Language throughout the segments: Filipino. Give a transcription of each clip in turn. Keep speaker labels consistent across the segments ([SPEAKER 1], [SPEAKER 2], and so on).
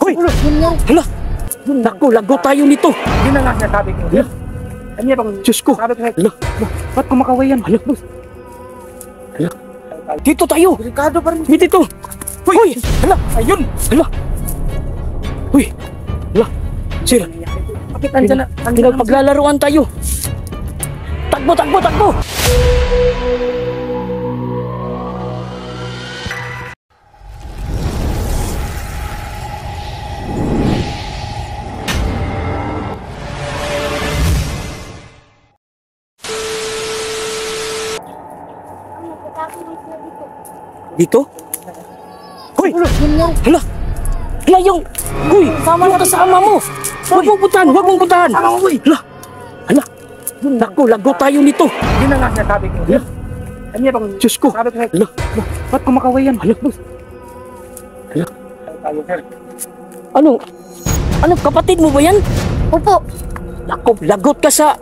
[SPEAKER 1] Hoy! Hala! Naku, lago tayo nito.
[SPEAKER 2] Yun na nga sinasabi ko.
[SPEAKER 1] Hala!
[SPEAKER 2] Ano yan bang...
[SPEAKER 1] Diyos ko!
[SPEAKER 2] Sabi ko sa'yo,
[SPEAKER 1] Hala!
[SPEAKER 2] ba't kumakaway yan?
[SPEAKER 1] Hala! Hala! Dito tayo!
[SPEAKER 2] Delikado pa rin.
[SPEAKER 1] Dito! Hoy!
[SPEAKER 2] Hala! Ayun!
[SPEAKER 1] Hala! Hoy! Hala! Sir!
[SPEAKER 2] Bakit andyan na?
[SPEAKER 1] Pinagbaglaruan tayo! Takbo! Takbo! Takbo! Dito? Hoy! Hala! Hala yung... Hoy! Yung kasama mo! Huwag mong putahan! Huwag mong putahan! Hala! Hala! Naku, lago tayo nito!
[SPEAKER 2] Yun na nga sinasabi ko.
[SPEAKER 1] Hala!
[SPEAKER 2] Ano yan bang...
[SPEAKER 1] Diyos ko!
[SPEAKER 2] Sabi ko sa'yo,
[SPEAKER 1] Hala!
[SPEAKER 2] ba't kumakaway yan?
[SPEAKER 1] Hala! Hala!
[SPEAKER 2] Tayo, sir.
[SPEAKER 1] Ano? Ano? Kapatid mo ba yan?
[SPEAKER 3] Opo.
[SPEAKER 1] Naku, lagot ka sa...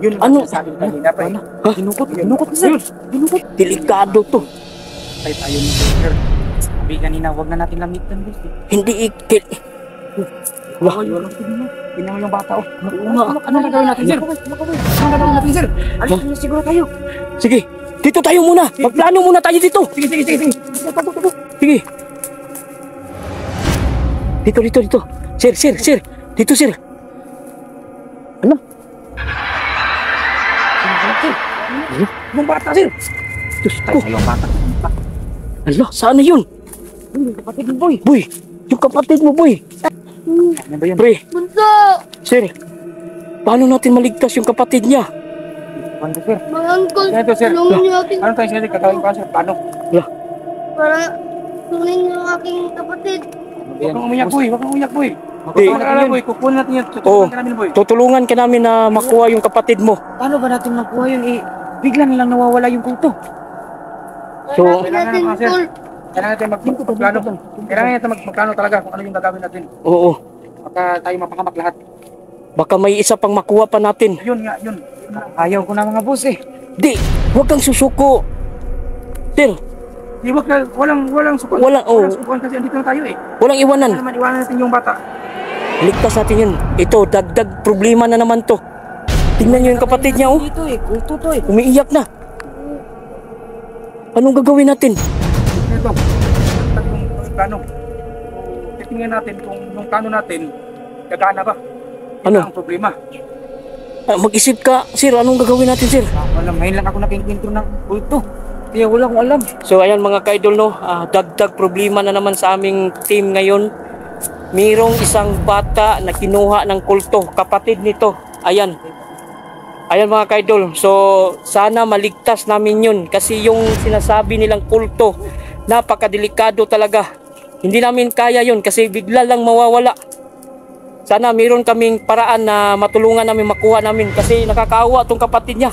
[SPEAKER 2] Yun
[SPEAKER 1] Ano?
[SPEAKER 2] ang sinasabi ko kanina, pre.
[SPEAKER 1] Ha?
[SPEAKER 2] Dinukot ko, sir. Dinukot.
[SPEAKER 1] Delikado to.
[SPEAKER 2] Tayo nito, sir. Sabi kanina, huwag na natin lamitan, boss.
[SPEAKER 1] Hindi ikil...
[SPEAKER 2] Wah, yun. Tingnan mo yung bata, oh.
[SPEAKER 1] Ano
[SPEAKER 2] gagawin natin, sir? Ano gagawin natin, sir? Alis na siguro tayo.
[SPEAKER 1] Sige, dito tayo muna. Magplano muna tayo dito.
[SPEAKER 2] Sige, sige, sige, sige.
[SPEAKER 1] Sige. Dito. Sir. Dito, sir. Ano?
[SPEAKER 2] Yung bata, sir.
[SPEAKER 1] Diyos ko.
[SPEAKER 2] Tayo, yung bata.
[SPEAKER 1] Ala, saan na yun?
[SPEAKER 2] Yung kapatid mo, boy.
[SPEAKER 1] Boy, yung kapatid mo, boy.
[SPEAKER 2] Ano ba yun?
[SPEAKER 1] Pre,
[SPEAKER 3] Bunso.
[SPEAKER 1] sir. Paano natin maligtas yung kapatid niya?
[SPEAKER 2] Ano, sir?
[SPEAKER 3] Mga uncle,
[SPEAKER 2] Ganito, sir.
[SPEAKER 3] tulungan niyo aking...
[SPEAKER 2] Ano tayo, sir? Kakawin pa, sir. Paano?
[SPEAKER 3] Para tulungan niyo ang aking kapatid.
[SPEAKER 2] Huwag kang umiyak, boy. Huwag kang umiyak, boy. Huwag
[SPEAKER 1] Di.
[SPEAKER 2] kang mag-alala, boy. Kukunin natin yan.
[SPEAKER 1] Oo.
[SPEAKER 2] Tutulungan ka namin, boy.
[SPEAKER 1] Tutulungan ka namin na makuha yung kapatid mo.
[SPEAKER 2] Paano ba natin makuha yun? Eh, bigla na lang nawawala yung kulto.
[SPEAKER 1] So,
[SPEAKER 3] Hanapin natin,
[SPEAKER 2] kailangan, sir.
[SPEAKER 3] tol.
[SPEAKER 2] Kailangan natin magplano. Kailangan natin magplano talaga kung ano yung gagawin natin.
[SPEAKER 1] oo.
[SPEAKER 2] Baka tayo mapakamak lahat.
[SPEAKER 1] Baka may isa pang makuha pa natin.
[SPEAKER 2] Yun nga, yun. Ayaw ko na mga boss eh.
[SPEAKER 1] Di, huwag kang susuko. Sir,
[SPEAKER 2] Di wag na, walang sukuan.
[SPEAKER 1] Walang- oh.
[SPEAKER 2] Walang sukuan kasi andito na tayo eh.
[SPEAKER 1] walang iwanan.
[SPEAKER 2] Kaya naman iwanan natin yung bata.
[SPEAKER 1] Ligtas natin yun. Ito, dagdag problema na naman to. Tingnan nyo yung kapatid niya, oh.
[SPEAKER 2] Dito eh, kulto to eh.
[SPEAKER 1] Umiiyak na. Anong gagawin natin?
[SPEAKER 2] Ito, yung plano. Titingnan natin kung yung plano natin, gagana ba? Yun
[SPEAKER 1] Ano?
[SPEAKER 2] ang problema.
[SPEAKER 1] Mag-isip ka, sir. Anong gagawin natin, sir?
[SPEAKER 2] Alam, ngayon lang ako nakikwento ng kulto. Kaya wala akong alam.
[SPEAKER 1] So, ayan mga ka-idol, no? Dagdag problema na naman sa aming team ngayon. Mayroong isang bata na kinuha ng kulto. Kapatid nito. Ayan. Ayan mga ka-idol. So, sana maligtas namin yun. Kasi yung sinasabi nilang kulto, napakadelikado talaga. Hindi namin kaya yun kasi bigla lang mawawala. Sana mayroon kaming paraan na matulungan namin, makuha namin. Kasi nakakaawa tong kapatid niya.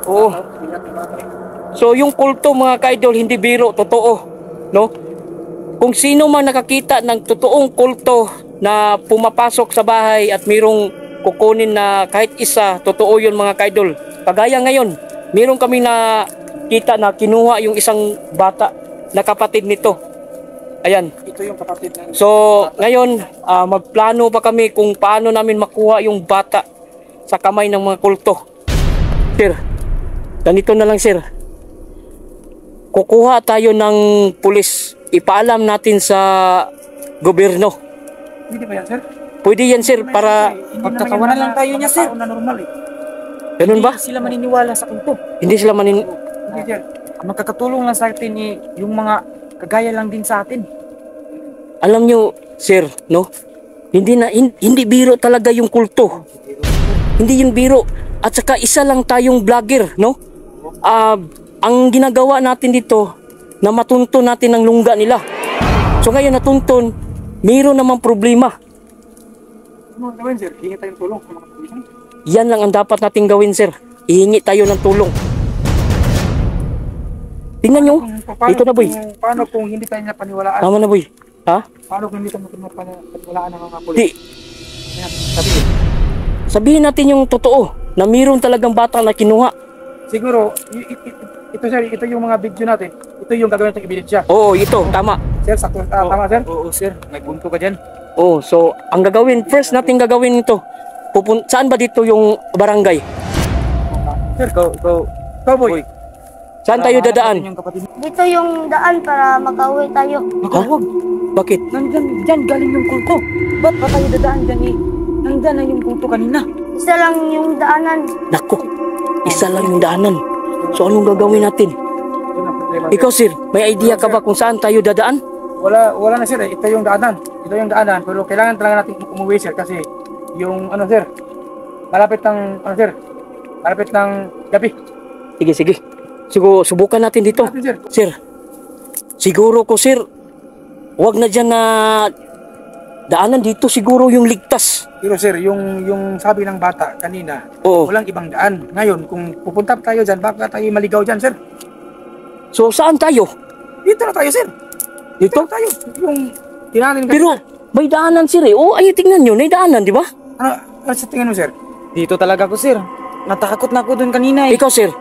[SPEAKER 1] Oo. So yung kulto mga ka-idol, hindi biro, totoo, no? Kung sino man nakakita ng totoong kulto na pumapasok sa bahay at mayroong kukunin na kahit isa, totoo yun mga ka-idol. Kagaya ngayon, mayroon kami na kita na kinuha yung isang bata na kapatid nito. Ayan.
[SPEAKER 2] Ito yung kapatid ng...
[SPEAKER 1] So ngayon, magplano pa kami kung paano namin makuha yung bata sa kamay ng mga kulto. Sir, ganito na lang sir. Kukuha tayo ng pulis. Ipaalam natin sa gobyerno.
[SPEAKER 2] Hindi ba yan, sir?
[SPEAKER 1] Pwede yan sir para...
[SPEAKER 2] Magtatawanan lang tayo niya, sir. Na normal eh.
[SPEAKER 1] Ganun ba?
[SPEAKER 2] Hindi sila maniniwala sa kulto.
[SPEAKER 1] Hindi sila manin...
[SPEAKER 2] Hindi, sir. Ang magkakatulong lang sa atin eh, yung mga kagaya lang din sa atin.
[SPEAKER 1] Alam nyo sir, no? Hindi biro talaga yung kulto. Hindi yung biro. At saka isa lang tayong vlogger, no? Ang ginagawa natin dito, na matunton natin ang lungga nila. So ngayon natuntun, mayroon namang problema.
[SPEAKER 2] Ano ang gawin, sir? Hingi tayong tulong sa mga kapulisan.
[SPEAKER 1] Yan lang ang dapat nating gawin, sir. Ihingi tayo ng tulong. Tingnan nyo. Ito na, boy.
[SPEAKER 2] Paano kung hindi tayo napaniwalaan?
[SPEAKER 1] Tama na, boy. Ha?
[SPEAKER 2] Paano kung hindi tayo napaniwalaan ng mga pulis?
[SPEAKER 1] Di.
[SPEAKER 2] Sabihin.
[SPEAKER 1] Sabihin natin yung totoo, na mayroon talagang bata na kinuha.
[SPEAKER 2] siguro, ito sir, ito yung mga video natin. Ito yung gagawin natin ebidensya.
[SPEAKER 1] Oo, ito, tama.
[SPEAKER 2] Sir, sakto, tama sir?
[SPEAKER 4] Oo, sir. May punto ka dyan.
[SPEAKER 1] Oh, so ang gagawin, first natin gagawin ito. Saan ba dito yung barangay?
[SPEAKER 2] Sir, ikaw boy.
[SPEAKER 1] Saan tayo dadaan?
[SPEAKER 4] Yung kapatid mo.
[SPEAKER 3] Dito yung daan para makauwi tayo.
[SPEAKER 1] Ha? Bakit?
[SPEAKER 4] Nandyan, dyan galing yung kulto. Ba't pa tayo dadaan dyan eh? Nandyan na yung kulto kanina.
[SPEAKER 3] Isa lang yung daanan.
[SPEAKER 1] Nako, isa lang yung daanan. So anong gagawin natin?
[SPEAKER 2] Yun ang problema.
[SPEAKER 1] Ikaw sir, may idea ka ba kung saan tayo dadaan?
[SPEAKER 2] Wala na sir, ito yung daanan. Ito yung daanan, pero kailangan talaga natin umuwi sir kasi yung ano sir, malapit ng gabi.
[SPEAKER 1] Sige. Siguro subukan natin dito.
[SPEAKER 2] Natin, sir.
[SPEAKER 1] Sir, siguro ko sir, wag na dyan na daanan dito siguro yung ligtas.
[SPEAKER 2] Pero sir, yung sabi ng bata kanina,
[SPEAKER 1] Oo.
[SPEAKER 2] walang ibang daan. Ngayon, kung pupunta tayo dyan, baka tayo maligaw dyan sir.
[SPEAKER 1] So saan tayo?
[SPEAKER 2] Dito na tayo sir.
[SPEAKER 1] Dito?
[SPEAKER 2] Tayo. Yung tinanin
[SPEAKER 1] Pero may daanan sir eh. Oo, ay tingnan nyo, may daanan, di ba?
[SPEAKER 2] ano sa tingin mo sir?
[SPEAKER 4] Dito talaga ako, sir. Natakot na ako doon kanina eh.
[SPEAKER 1] Ikaw sir,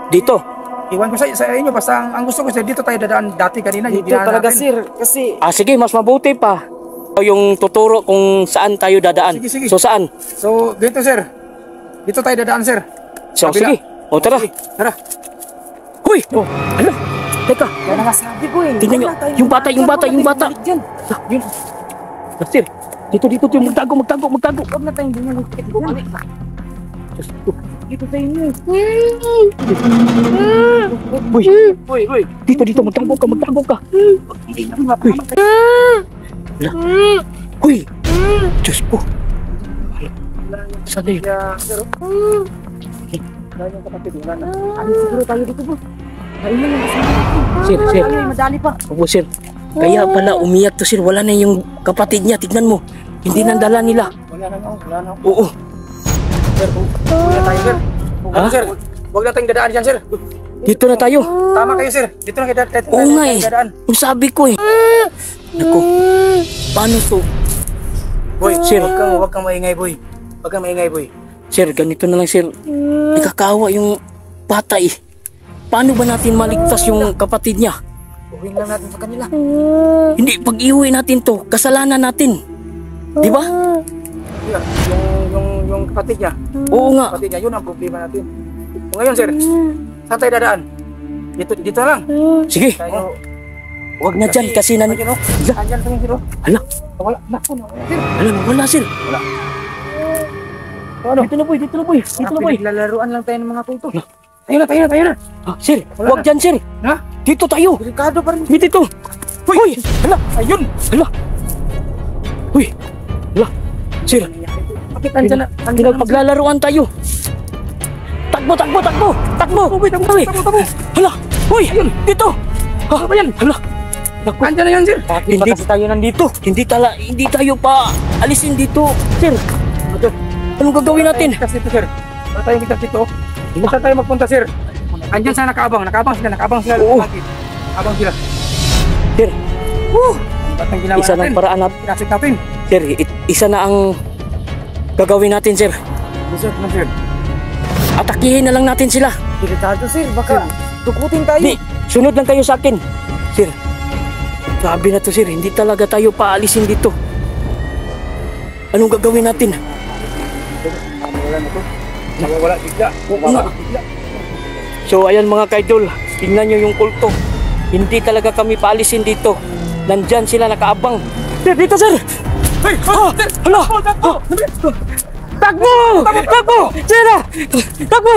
[SPEAKER 1] dito.
[SPEAKER 2] Iwan ko sa inyo, basta ang gusto ko sir, dito tayo dadaan dati kanina. yung
[SPEAKER 4] Dito
[SPEAKER 2] dinaanan
[SPEAKER 4] talaga,
[SPEAKER 2] natin.
[SPEAKER 4] sir. Kasi
[SPEAKER 1] Sige, mas mabuti pa. Yung tuturo kung saan tayo dadaan.
[SPEAKER 2] Sige.
[SPEAKER 1] So saan?
[SPEAKER 2] So, dito sir. Dito tayo dadaan sir.
[SPEAKER 1] So
[SPEAKER 2] Kabila.
[SPEAKER 1] sige. O tara.
[SPEAKER 2] Sige, tara.
[SPEAKER 1] Hoy! Oh, ano? Teka,
[SPEAKER 4] yan ang sabi ko eh.
[SPEAKER 1] tingnan nyo.
[SPEAKER 4] Wala tayong
[SPEAKER 1] Yung bata.
[SPEAKER 4] wala tayong bumalik dyan.
[SPEAKER 1] Yun. Sir, dito. Magtago.
[SPEAKER 4] Huwag na tayong bumalik dyan. Dito sa inyo.
[SPEAKER 1] Uy. Dito. Magtago ka. Uy. Diyos ko. Saan na yun?
[SPEAKER 2] Kaya, sir, dahil yung kapatid, wala na.
[SPEAKER 4] Ano siguro tayo dito po? Kailan yung kasama natin?
[SPEAKER 1] Sir.
[SPEAKER 4] Ano yung madali pa?
[SPEAKER 1] Opo, sir. Kaya pala umiyak to, sir. Wala na yung kapatid niya. Tignan mo. Hindi nandala nila.
[SPEAKER 2] Wala na.
[SPEAKER 1] Oo.
[SPEAKER 2] Sir, huwag na tayo, sir. Ano, sir? Huwag na tayong dadaan dyan, sir.
[SPEAKER 1] Dito na tayo.
[SPEAKER 2] Tama kayo, sir. Dito na kayo
[SPEAKER 1] Oo nga eh.
[SPEAKER 2] dadaan.
[SPEAKER 1] Yung sabi ko eh. Naku. Paano to?
[SPEAKER 2] Boy,
[SPEAKER 1] Sir.
[SPEAKER 2] huwag kang maingay, boy. Huwag kang maingay, boy.
[SPEAKER 1] Sir, ganito na lang, sir. Nakakawa yung bata eh. Paano ba natin maligtas yung kapatid niya?
[SPEAKER 4] Uwing lang natin sa kanila.
[SPEAKER 1] Hindi, pag-iuwi natin to, kasalanan natin. Di ba?
[SPEAKER 2] Yan, yung kapatid niya.
[SPEAKER 1] Oo nga.
[SPEAKER 2] Kapatid niya, yun ang problema natin. So, ngayon, sir, saan tayo dadaan? Dito lang.
[SPEAKER 1] Sige,
[SPEAKER 2] Tayo.
[SPEAKER 1] wag na dyan kasi nan...
[SPEAKER 2] Ayun, oh. Andyan pa yung sir, oh.
[SPEAKER 1] Hala,
[SPEAKER 2] Wala. Naku, sir.
[SPEAKER 1] wala sir.
[SPEAKER 2] Ano?
[SPEAKER 1] Dito na boy.
[SPEAKER 4] Pinaglalaruan lang tayo ng mga kulto.
[SPEAKER 2] Tayo na.
[SPEAKER 1] Ah, sir,
[SPEAKER 2] Wala
[SPEAKER 1] wag
[SPEAKER 2] na.
[SPEAKER 1] dyan sir.
[SPEAKER 2] Ha?
[SPEAKER 1] Dito tayo.
[SPEAKER 4] Delikado pa rin.
[SPEAKER 1] Dito. Hoy, hala,
[SPEAKER 2] Ayun.
[SPEAKER 1] hala. Hoy, hala. Sir,
[SPEAKER 2] Bakit andyan na?
[SPEAKER 1] pinaglalaruan tayo. Takbo. Hoy, hala. Hoy, dito.
[SPEAKER 2] Ano ba yan?
[SPEAKER 1] Hala. Naku,
[SPEAKER 2] Andyan na yan, sir.
[SPEAKER 4] Bakit ba kasi tayo nandito?
[SPEAKER 1] hindi tayo pa alisin dito, sir. Anong gagawin natin?
[SPEAKER 2] Kasi ito, sir. Wala tayong kita dito. Saan tayo magpunta, sir? Andyan sa nakaabang sila.
[SPEAKER 1] Oo.
[SPEAKER 2] Abang sila.
[SPEAKER 1] Sir,
[SPEAKER 2] Ba't ang ginawa
[SPEAKER 1] isa
[SPEAKER 2] natin?
[SPEAKER 1] ng paraan natin.
[SPEAKER 2] Pinasik natin.
[SPEAKER 1] Sir, isa na ang gagawin natin, sir.
[SPEAKER 2] Sir, sir.
[SPEAKER 1] Atakihin na lang natin sila.
[SPEAKER 4] Delikado, sir. Baka dukutin tayo.
[SPEAKER 1] Di, sunod lang kayo sa akin. Sir, grabe na to, sir. Hindi talaga tayo paalisin dito. Anong gagawin natin?
[SPEAKER 2] Wala na to. Wala bigla.
[SPEAKER 1] Nga. So, ayan mga kaidol. Tingnan nyo yung kulto. Hindi talaga kami paalisin dito. Nandyan sila nakaabang. Sir, dito, sir!
[SPEAKER 2] Hey!
[SPEAKER 1] Sir! Hala! Takbo! Sir! Takbo!